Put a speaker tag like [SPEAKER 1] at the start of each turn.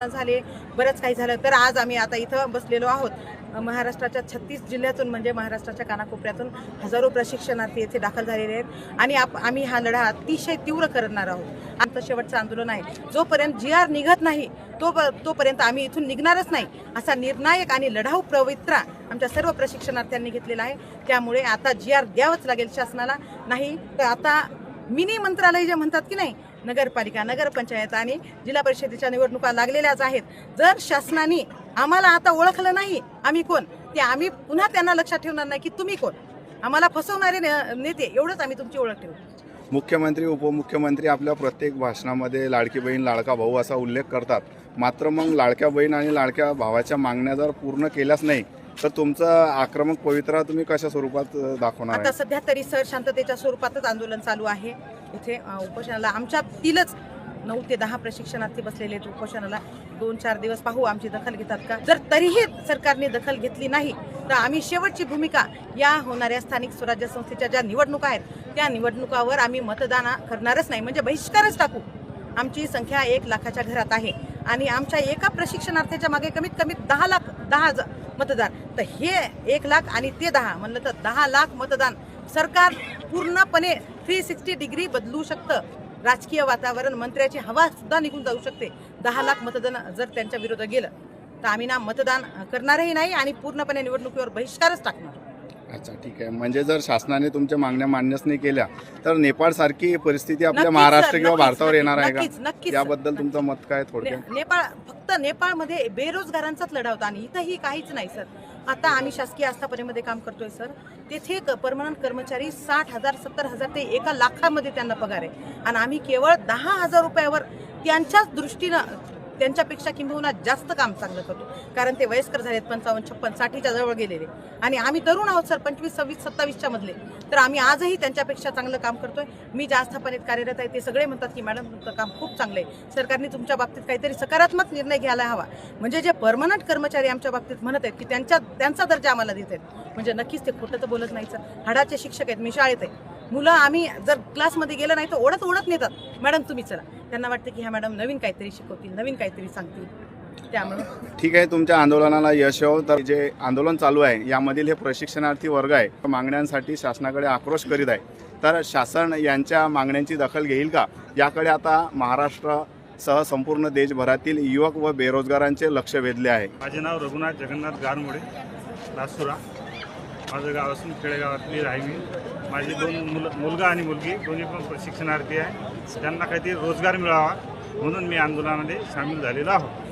[SPEAKER 1] झाले, बरंच काही झालं. तर आज आम्ही आता इथं बसलेलो आहोत. महाराष्ट्राच्या 36 जिल्ह्यातून म्हणजे महाराष्ट्राच्या कानाकोपऱ्यातून हजारो प्रशिक्षणार्थी येथे दाखल झालेले आहेत आणि आम्ही हा लढा अतिशय तीव्र करणार आहोत. आमचं शेवटचं आंदोलन आहे. जोपर्यंत GR निघत नाही तोपर्यंत आम्ही इथून निघणारच नाही असा निर्णायक आणि लढाऊ पवित्रा आमच्या सर्व प्रशिक्षणार्थ्यांनी घेतलेला आहे. त्यामुळे आता GR द्यावंच लागेल शासनाला. नाही तर आता मिनी मंत्रालय जे म्हणतात की नाही, नगरपालिका, नगरपंचायत आणि जिल्हा परिषदेच्या निवडणुका लागलेल्याच आहेत. जर शासनाने आम्हाला आता ओळखलं नाही आम्ही कोण, ते आम्ही पुन्हा त्यांना लक्षात ठेवणार नाही की तुम्ही कोण, आम्हाला फसवणारे नेते, एवढंच आम्ही तुमची ओळख ठेवू.
[SPEAKER 2] मुख्यमंत्री उपमुख्यमंत्री आपल्या प्रत्येक भाषणामध्ये लाडकी बहीण लाडका भाऊ असा उल्लेख करतात. मात्र मग लाडक्या बहीण आणि लाडक्या भावाच्या मागण्या जर पूर्ण केल्याच नाही तर तुमचा आक्रमक पवित्रा तुम्ही कशा स्वरूपात दाखवणार?
[SPEAKER 1] आता सध्या तरी सर शांततेच्या स्वरूपातच आंदोलन चालू आहे. इथे उपोषणाला आमच्यातीलच 9 ते 10 प्रशिक्षणार्थी बसलेले आहेत. उपोषणाला 2-4 दिवस पाहू आमची दखल घेतात का. जर तरीही सरकारने दखल घेतली नाही तर आम्ही शेवटची भूमिका या होणाऱ्या स्थानिक स्वराज्य संस्थेच्या ज्या निवडणुका आहेत त्या निवडणुकावर आम्ही मतदान करणारच नाही, म्हणजे बहिष्कारच टाकू. आमची संख्या 1 लाखाच्या घरात आहे आणि आमच्या एका प्रशिक्षणार्थीच्या मागे कमीत कमी 10 मतदार. तर हे 1 लाख आणि ते 10 म्हणलं तर 10 लाख मतदान. सरकार पूर्णपणे 360 डिग्री बदलू शकतं. राजकीय वातावरण, मंत्र्याची हवा सुद्धा निघून जाऊ शकते. 10 लाख मतदान जर त्यांच्या विरोधात गेलं तर आम्ही ना मतदान करणारही नाही आणि पूर्णपणे निवडणुकीवर बहिष्कारच टाकणार.
[SPEAKER 2] अच्छा, ठीक आहे. म्हणजे जर शासनाने तुमच्या मागण्या मान्यच नाही केल्या तर नेपाळ सारखी परिस्थिती आपल्या महाराष्ट्र किंवा भारतावर येणार आहे का?
[SPEAKER 1] नक्कीच.
[SPEAKER 2] याबद्दल तुमचं मत काय थोडक्यात?
[SPEAKER 1] फक्त नेपाळमध्ये बेरोजगारांचाच लढा होता आणि इथंही काहीच नाही सर. आता आम्ही शासकीय आस्थापनेमध्ये काम करतोय सर. तेथे परमनंट कर्मचारी 60,000 70,000 ते 1 लाखामध्ये त्यांना पगार आहे आणि आम्ही केवळ 10,000 रुपयावर त्यांच्याच दृष्टीनं त्यांच्यापेक्षा किंबहुना जास्त काम चांगलं करतो. कारण ते वयस्कर झालेत, 55 56 60च्या जवळ गेलेले आणि आम्ही तरुण आहोत सर, 25 26 27च्या मधले. तर आम्ही आजही त्यांच्यापेक्षा चांगलं काम करतोय. मी ज्या आस्थापनेत कार्यरत आहे ते सगळे म्हणतात की मॅडम तुमचं काम खूप चांगलं आहे. सरकारने तुमच्या बाबतीत काहीतरी सकारात्मक निर्णय घ्यायला हवा. म्हणजे जे परमनंट कर्मचारी आमच्या बाबतीत म्हणत आहेत की त्यांचा दर्जा आम्हाला देत आहेत, म्हणजे नक्कीच ते खोटं तर बोलत नाही सर. हाडाचे शिक्षक आहेत, मी शाळेत आहे. मुलं आम्ही जर क्लासमध्ये गेलं नाही तर ओढत नेतात, मॅडम तुम्ही चला. त्यांना वाटतं की ह्या मॅडम नवीन काहीतरी शिकवतील, नवीन काहीतरी सांगतील. त्यामुळे
[SPEAKER 2] ठीक आहे, तुमच्या आंदोलनाला यश हो. तर जे आंदोलन चालू आहे यामधील हे प्रशिक्षणार्थी वर्ग आहे मागण्यांसाठी शासनाकडे आक्रोश करीत आहे. तर शासन यांच्या मागण्यांची दखल घेईल का, याकडे आता महाराष्ट्रासह संपूर्ण देशभरातील युवक व बेरोजगारांचे लक्ष वेधले आहे.
[SPEAKER 3] माझे नाव रघुनाथ जगन्नाथ गारमुडे, लासुरा. माझं गाव असून खेडेगावातली आहे मी. माझी 2 मुलगा आणि मुलगी दोन्ही पण प्रशिक्षणार्थी आहे. त्यांना काहीतरी रोजगार मिळावा म्हणून मी आंदोलनामध्ये सामील झालेलो आहोत.